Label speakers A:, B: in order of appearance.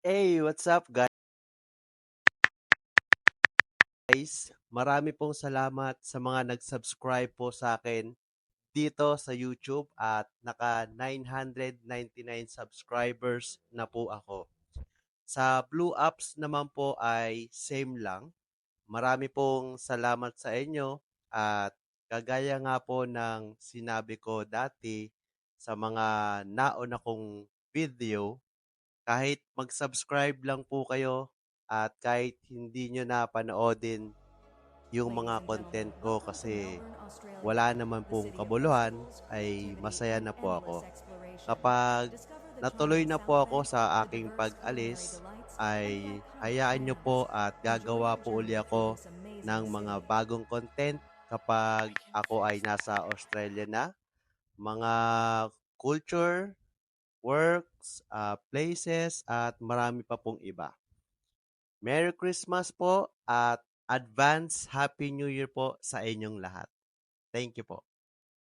A: Hey, what's up guys? Marami pong salamat sa mga nag-subscribe po sa akin dito sa YouTube at naka 999 subscribers na po ako. Sa Blue Apps naman po ay same lang. Marami pong salamat sa inyo at kagaya nga po ng sinabi ko dati sa mga nauna kong video, kahit mag-subscribe lang po kayo at kahit hindi nyo na panoodin yung mga content ko kasi wala naman pong kabuluhan, ay masaya na po ako. Kapag natuloy na po ako sa aking pag-alis, ay hayaan nyo po at gagawa po uli ako ng mga bagong content kapag ako ay nasa Australia na. Mga culture, works, places at marami pa pong iba. Merry Christmas po at advance Happy New Year po sa inyong lahat. Thank you po.